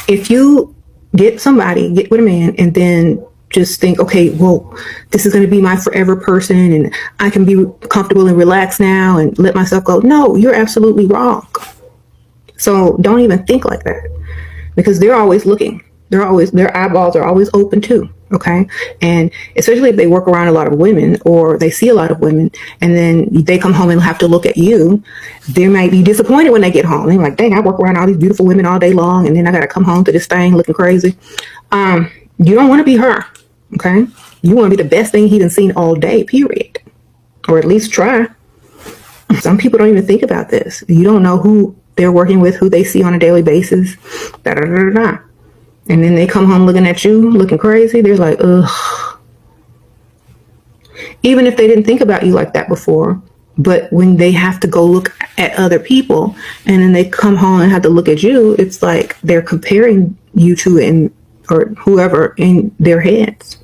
if you get with a man, and then just think, okay, well, this is going to be my forever person, and I can be comfortable and relaxed now and let myself go. No, you're absolutely wrong. So don't even think like that, because they're always looking. Their eyeballs are always open too. Okay. And especially if they work around a lot of women, or they see a lot of women, and then they come home and have to look at you, they might be disappointed when they get home. They're like, dang, I work around all these beautiful women all day long, and then I got to come home to this thing looking crazy. You don't want to be her. Okay. You want to be the best thing he done seen all day, period. Or at least try. Some people don't even think about this. You don't know who they're working with, who they see on a daily basis. Da, da, da, da, da. And then they come home looking at you, looking crazy. They're like, ugh. Even if they didn't think about you like that before, but when they have to go look at other people, and then they come home and have to look at you, it's like they're comparing you to or whoever in their heads.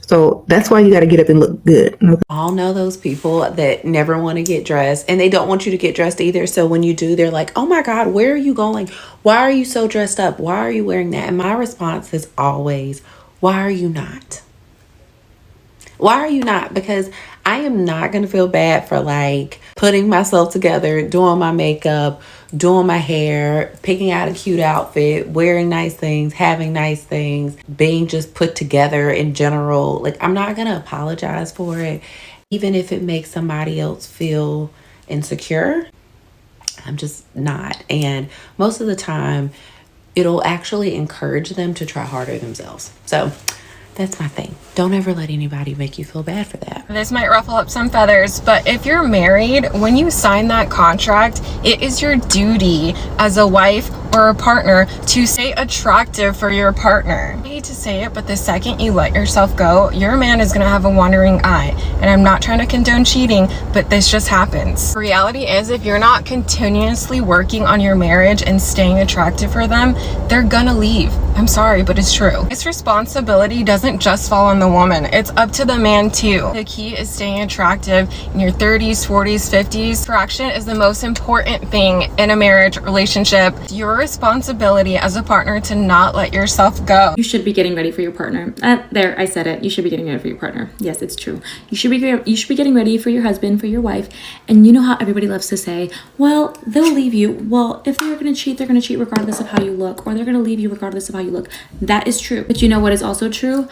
So that's why you got to get up and look good. All know those people that never want to get dressed, and they don't want you to get dressed either. So when you do, they're like, oh my God, where are you going? Why are you so dressed up? Why are you wearing that? And my response is always, why are you not? Why are you not? Because I am not going to feel bad for like putting myself together, doing my makeup, doing my hair, picking out a cute outfit, wearing nice things, having nice things, being just put together in general. Like, I'm not going to apologize for it, even if it makes somebody else feel insecure. I'm just not. And most of the time, it'll actually encourage them to try harder themselves. So that's my thing. Don't ever let anybody make you feel bad for that. This might ruffle up some feathers, but if you're married, when you sign that contract, it is your duty as a wife or a partner to stay attractive for your partner. I hate to say it, but the second you let yourself go, your man is gonna have a wandering eye. And I'm not trying to condone cheating, but this just happens. The reality is, if you're not continuously working on your marriage and staying attractive for them, they're gonna leave. I'm sorry, but it's true. This responsibility doesn't just fall on the woman. It's up to the man too. The key is staying attractive in your 30s, 40s, 50s. Attraction is the most important thing in a marriage relationship. It's your responsibility as a partner to not let yourself go. You should be getting ready for your partner. There, I said it. You should be getting ready for your partner. Yes, it's true. You should be getting ready for your husband, for your wife. And you know how everybody loves to say, well, they'll leave you. Well, if they're going to cheat, they're going to cheat regardless of how you look, or they're going to leave you regardless of how you look. That is true. But you know what is also true?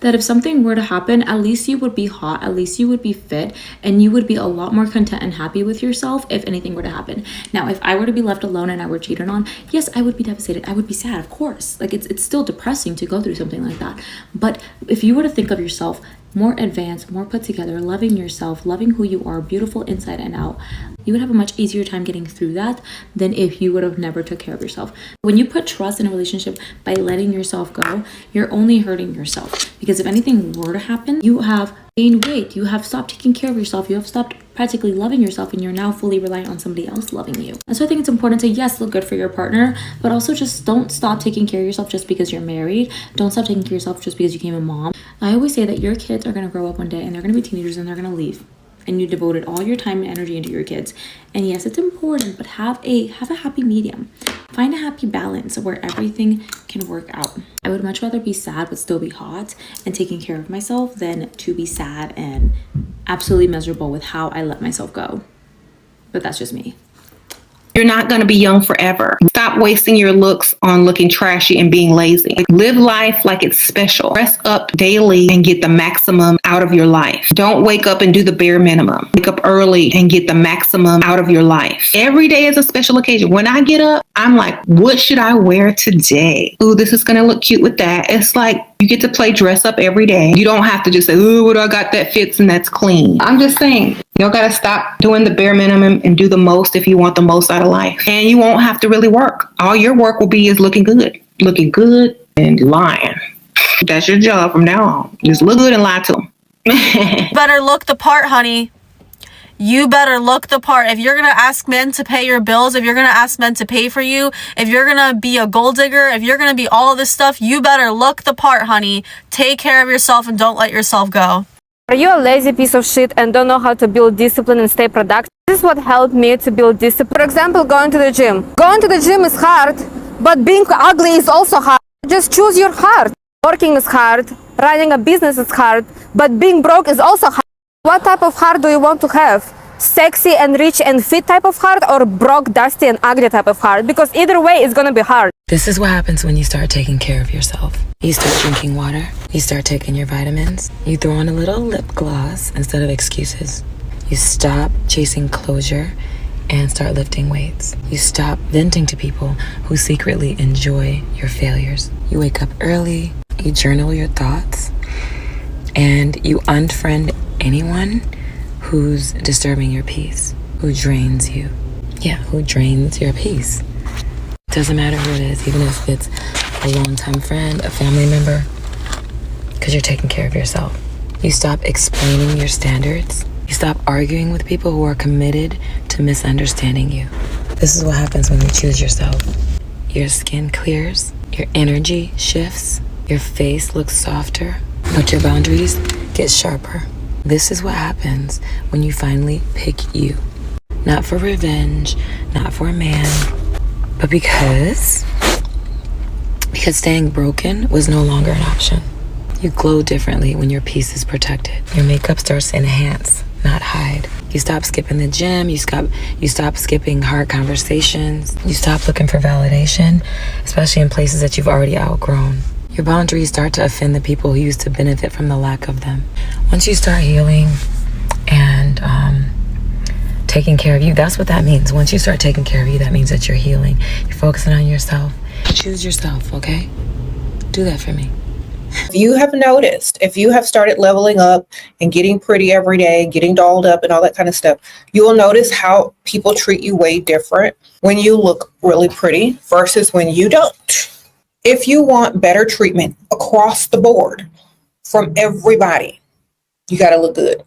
That if something were to happen, at least you would be hot, at least you would be fit, and you would be a lot more content and happy with yourself if anything were to happen. Now, if I were to be left alone and I were cheated on, yes, I would be devastated. I would be sad, of course. Like, it's still depressing to go through something like that. But if you were to think of yourself more advanced, more put together, loving yourself, loving who you are, beautiful inside and out, you would have a much easier time getting through that than if you would have never took care of yourself. When you put trust in a relationship by letting yourself go, you're only hurting yourself. Because if anything were to happen, you have gained weight, you have stopped taking care of yourself, you have stopped practically loving yourself, and you're now fully reliant on somebody else loving you. And so I think it's important to, yes, look good for your partner, but also just don't stop taking care of yourself just because you're married. Don't stop taking care of yourself just because you became a mom. I always say that your kids are going to grow up one day and they're going to be teenagers and they're going to leave. And you devoted all your time and energy into your kids. And yes, it's important, but have a happy medium. Find a happy balance where everything can work out. I would much rather be sad but still be hot and taking care of myself than to be sad and absolutely miserable with how I let myself go. But that's just me. You're not going to be young forever. Stop wasting your looks on looking trashy and being lazy. Live life like it's special. Dress up daily and get the maximum out of your life. Don't wake up and do the bare minimum. Wake up early and get the maximum out of your life. Every day is a special occasion. When I get up, I'm like, what should I wear today? Ooh, this is going to look cute with that. It's like you get to play dress up every day. You don't have to just say, ooh, what do I got that fits and that's clean. I'm just saying, you got to stop doing the bare minimum and do the most if you want the most out of life. And you won't have to really work. All your work will be is looking good and lying. That's your job from now on. Just look good and lie to them. Better look the part, honey. You better look the part. If you're going to ask men to pay your bills, if you're going to ask men to pay for you, if you're going to be a gold digger, if you're going to be all of this stuff, you better look the part, honey. Take care of yourself and don't let yourself go. Are you a lazy piece of shit and don't know how to build discipline and stay productive? This is what helped me to build discipline. For example, going to the gym. Going to the gym is hard But being ugly is also hard. Just choose your heart. Working is hard, running a business is hard, but being broke is also hard. What type of heart do you want to have? Sexy and rich and fit type of heart, or broke, dusty and ugly type of heart? Because either way it's gonna be hard. This is what happens when you start taking care of yourself. You start drinking water, you start taking your vitamins, you throw on a little lip gloss instead of excuses. You stop chasing closure and start lifting weights. You stop venting to people who secretly enjoy your failures. You wake up early, you journal your thoughts, and you unfriend anyone who's disturbing your peace, who drains you. Yeah, who drains your peace. Doesn't matter who it is, even if it's a longtime friend, a family member, because you're taking care of yourself. You stop explaining your standards. You stop arguing with people who are committed to misunderstanding you. This is what happens when you choose yourself. Your skin clears, your energy shifts, your face looks softer, but your boundaries get sharper. This is what happens when you finally pick you. Not for revenge, not for a man, but because staying broken was no longer an option. You glow differently when your peace is protected. Your makeup starts to enhance, not hide. You stop skipping the gym, you stop skipping hard conversations, you stop looking for validation, especially in places that you've already outgrown. Your boundaries start to offend the people who used to benefit from the lack of them. Once you start healing and taking care of you, that's what that means. Once you start taking care of you, that means that you're healing. You're focusing on yourself. Choose yourself, okay? Do that for me. If you have noticed, if you have started leveling up and getting pretty every day, getting dolled up and all that kind of stuff, you will notice how people treat you way different when you look really pretty versus when you don't. If you want better treatment across the board from everybody, you got to look good.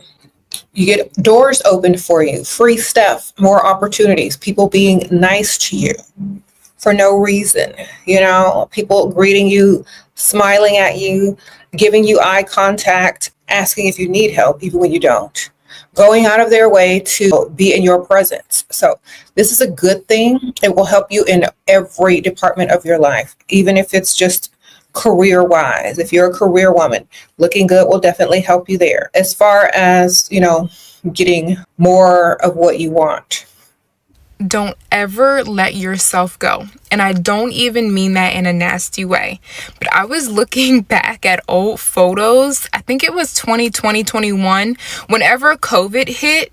You get doors opened for you, free stuff, more opportunities, people being nice to you for no reason, people greeting you, smiling at you, giving you eye contact, asking if you need help, even when you don't, going out of their way to be in your presence. So this is a good thing. It will help you in every department of your life, even if it's just career-wise. If you're a career woman, looking good will definitely help you there. As far as, getting more of what you want. Don't ever let yourself go. And I don't even mean that in a nasty way. But I was looking back at old photos. I think it was 2020, 21. Whenever COVID hit,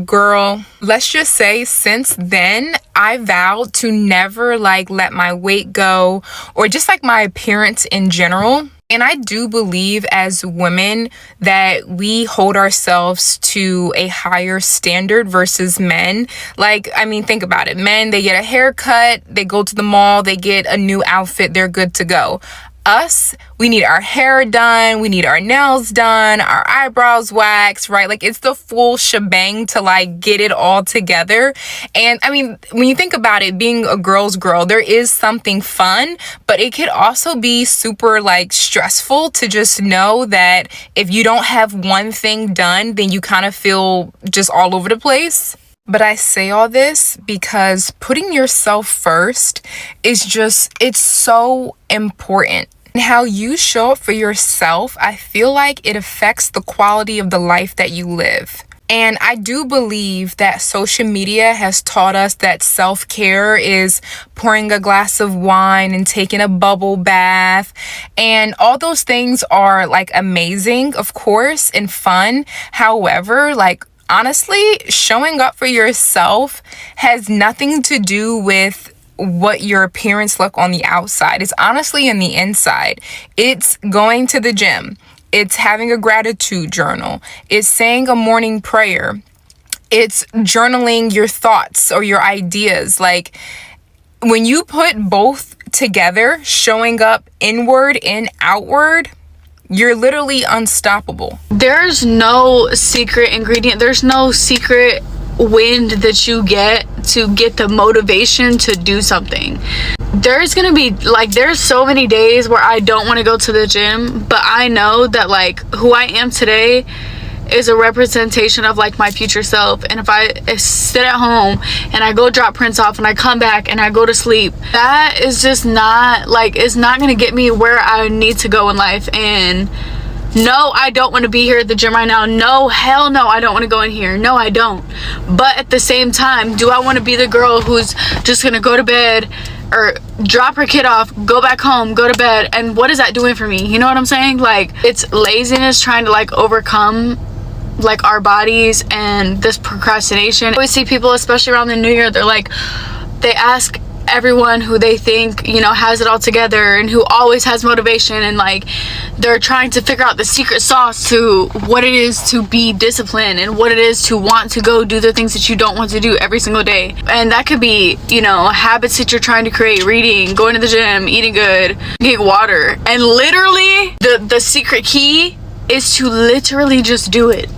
girl, let's just say since then, I vowed to never let my weight go or just my appearance in general. And I do believe as women that we hold ourselves to a higher standard versus men. Think about it. Men, they get a haircut, they go to the mall, they get a new outfit, they're good to go. Us, we need our hair done, we need our nails done, our eyebrows waxed, right? It's the full shebang to get it all together. And when you think about it, being a girl's girl, there is something fun, but it could also be super stressful to just know that if you don't have one thing done, then you kind of feel just all over the place. But I say all this because putting yourself first is it's so important. And how you show up for yourself, I feel like it affects the quality of the life that you live. And I do believe that social media has taught us that self-care is pouring a glass of wine and taking a bubble bath. And all those things are amazing, of course, and fun. However, honestly, showing up for yourself has nothing to do with what your appearance look on the outside. It's honestly in the inside. It's going to the gym. It's having a gratitude journal. It's saying a morning prayer. It's journaling your thoughts or your ideas. When you put both together, showing up inward and outward, you're literally unstoppable. There's no secret ingredient. There's no secret wind that you get to get the motivation to do something. There's gonna be there's so many days where I don't want to go to the gym, but I know that who I am today is a representation of like my future self. And if I sit at home and I go drop Prince off and I come back and I go to sleep, that is just not like, it's not gonna get me where I need to go in life. And no, I don't want to be here at the gym right now. No, hell no, I don't want to go in here. No, I don't. But at the same time, do I want to be the girl who's just gonna go to bed or drop her kid off, go back home, go to bed, and what is that doing for me? You know what I'm saying? Like, it's laziness trying to like overcome like our bodies and this procrastination. I always see people, especially around the new year, they're like, they ask everyone who they think, you know, has it all together and who always has motivation, and like they're trying to figure out the secret sauce to what it is to be disciplined and what it is to want to go do the things that you don't want to do every single day. And that could be, you know, habits that you're trying to create: reading, going to the gym, eating good, drinking water. And literally the secret key is to literally just do it.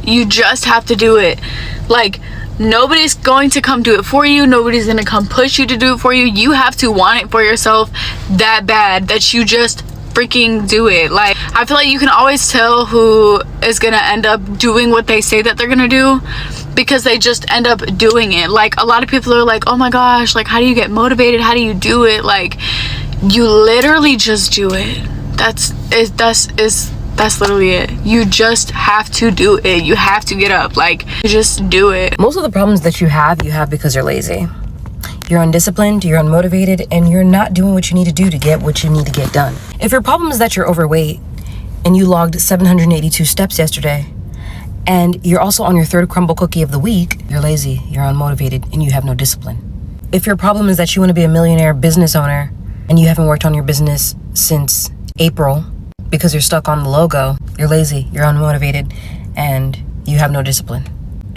You just have to do it. Like, nobody's going to come do it for you. Nobody's gonna come push you to do it for you. You have to want it for yourself that bad that you just freaking do it. Like, I feel like you can always tell who is gonna end up doing what they say that they're gonna do, because they just end up doing it. Like, a lot of people are like, oh my gosh, like, how do you get motivated? How do you do it? Like, you literally just do it. That's literally it. You just have to do it. You have to get up. Like, you just do it. Most of the problems that you have because you're lazy. You're undisciplined, you're unmotivated, and you're not doing what you need to do to get what you need to get done. If your problem is that you're overweight and you logged 782 steps yesterday, and you're also on your third crumble cookie of the week, you're lazy, you're unmotivated, and you have no discipline. If your problem is that you want to be a millionaire business owner and you haven't worked on your business since April because you're stuck on the logo, you're lazy, you're unmotivated, and you have no discipline.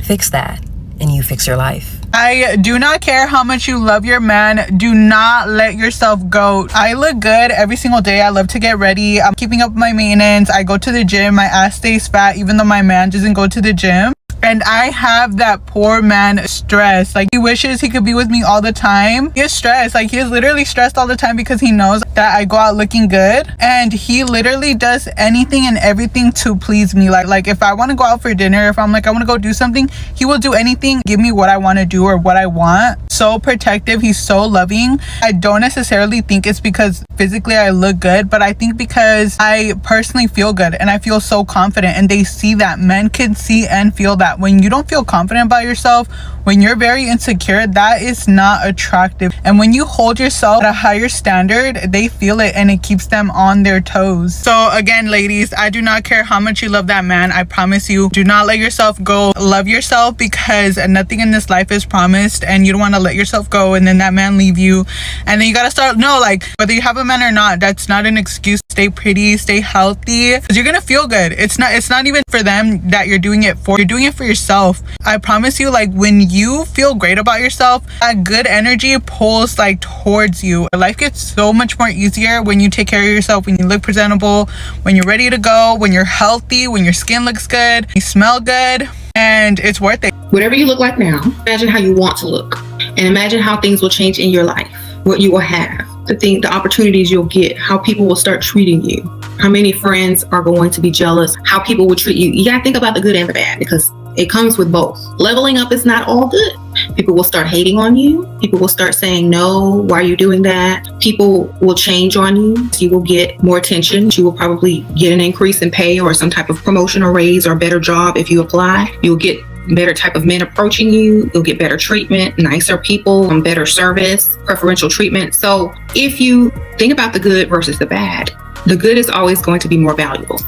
Fix that, and you fix your life. I do not care how much you love your man. Do not let yourself go. I look good every single day. I love to get ready. I'm keeping up my maintenance. I go to the gym. My ass stays fat even though my man doesn't go to the gym. And I have that poor man stress. Like, he wishes he could be with me all the time. He is stressed. Like, he is literally stressed all the time because he knows that I go out looking good. And he literally does anything and everything to please me. Like if I want to go out for dinner, if I'm like, I want to go do something, he will do anything, give me what I want to do or what I want. So protective. He's so loving. I don't necessarily think it's because physically I look good, but I think because I personally feel good and I feel so confident, and they see that. Men can see and feel that. When you don't feel confident about yourself, when you're very insecure, that is not attractive. And when you hold yourself at a higher standard, they feel it and it keeps them on their toes. So again, ladies, I do not care how much you love that man. I promise you, do not let yourself go. Love yourself, because nothing in this life is promised, and you don't want to let yourself go and then that man leave you. And then you gotta start, no, like, whether you have a man or not, that's not an excuse. Stay pretty, stay healthy, because you're gonna feel good. It's not even for them that you're doing it for. You're doing it for yourself. I promise you, like, when you feel great about yourself, that good energy pulls like towards you. Life gets so much more easier when you take care of yourself, when you look presentable, when you're ready to go, when you're healthy, when your skin looks good, you smell good, and it's worth it. Whatever you look like now, imagine how you want to look, and imagine how things will change in your life, what you will have, the opportunities you'll get, how people will start treating you, how many friends are going to be jealous, how people will treat you. You gotta think about the good and the bad, because it comes with both. Leveling up is not all good. People will start hating on you. People will start saying, no, why are you doing that? People will change on you. You will get more attention. You will probably get an increase in pay or some type of promotion or raise or better job if you apply. You'll get better type of men approaching you. You'll get better treatment, nicer people, better service, preferential treatment. So if you think about the good versus the bad, the good is always going to be more valuable.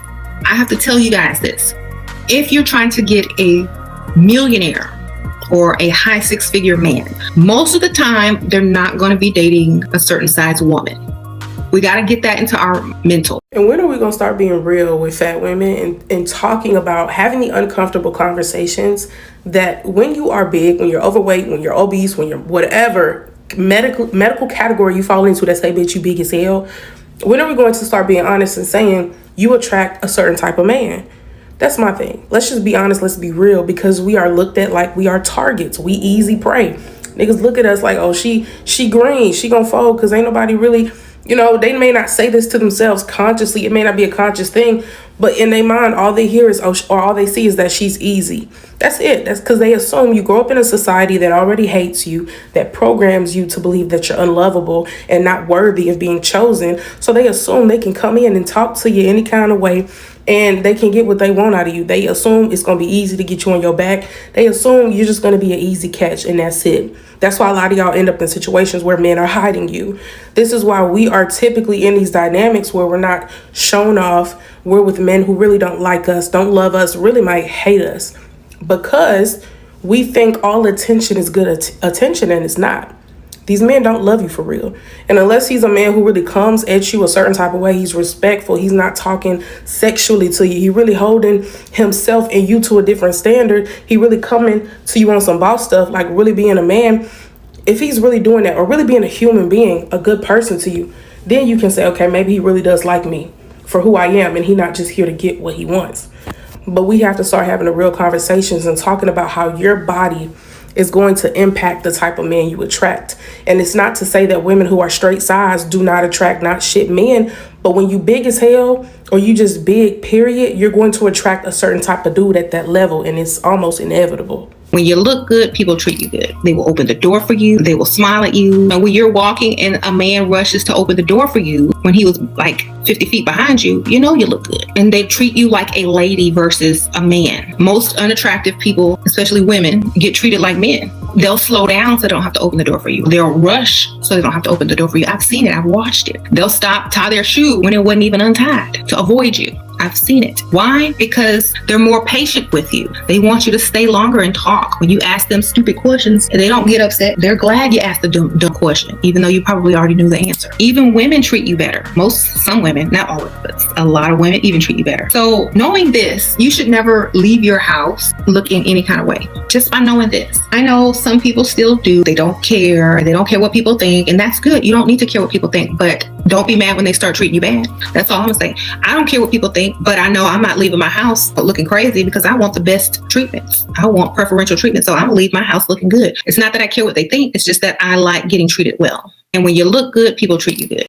I have to tell you guys this. If you're trying to get a millionaire or a high six-figure man, most of the time, they're not going to be dating a certain size woman. We got to get that into our mental. And when are we going to start being real with fat women and talking about having the uncomfortable conversations that when you are big, when you're overweight, when you're obese, when you're whatever medical category you fall into that say, bitch, you big as hell, when are we going to start being honest and saying you attract a certain type of man? That's my thing. Let's just be honest. Let's be real, because we are looked at like we are targets. We easy prey. Niggas look at us like, oh, she green. She gonna fold because ain't nobody really You know, they may not say this to themselves consciously. It may not be a conscious thing, but in their mind, all they hear is, or all they see is that she's easy. That's it. That's because they assume you grow up in a society that already hates you, that programs you to believe that you're unlovable and not worthy of being chosen. So they assume they can come in and talk to you any kind of way, and they can get what they want out of you. They assume it's going to be easy to get you on your back. They assume you're just going to be an easy catch, and that's it. That's why a lot of y'all end up in situations where men are hiding you. This is why we are typically in these dynamics where we're not shown off. We're with men who really don't like us, don't love us, really might hate us, because we think all attention is good attention, and it's not. These men don't love you for real. And unless he's a man who really comes at you a certain type of way, he's respectful, he's not talking sexually to you, he really holding himself and you to a different standard, he really coming to you on some boss stuff, like really being a man. If he's really doing that, or really being a human being, a good person to you, then you can say, okay, maybe he really does like me for who I am, and he's not just here to get what he wants. But we have to start having the real conversations and talking about how your body is going to impact the type of man you attract. And it's not to say that women who are straight size do not attract not shit men, but when you big as hell, or you just big, period, you're going to attract a certain type of dude at that level, and it's almost inevitable. When you look good, people treat you good. They will open the door for you. They will smile at you. And when you're walking and a man rushes to open the door for you when he was like 50 feet behind you, you know you look good. And they treat you like a lady versus a man. Most unattractive people, especially women, get treated like men. They'll slow down so they don't have to open the door for you. They'll rush so they don't have to open the door for you. I've seen it. I've watched it. They'll stop, tie their shoe when it wasn't even untied to avoid you. I've seen it. Why? Because they're more patient with you. They want you to stay longer and talk. When you ask them stupid questions, they don't get upset. They're glad you asked the dumb question, even though you probably already knew the answer. Even women treat you better. Some women, not always, but a lot of women even treat you better. So knowing this, you should never leave your house looking any kind of way. Just by knowing this. I know some people still do. They don't care. They don't care what people think. And that's good. You don't need to care what people think. But don't be mad when they start treating you bad. That's all I'm gonna say. I don't care what people think, but I know I'm not leaving my house looking crazy because I want the best treatments. I want preferential treatment, so I'm gonna leave my house looking good. It's not that I care what they think, it's just that I like getting treated well. And when you look good, people treat you good.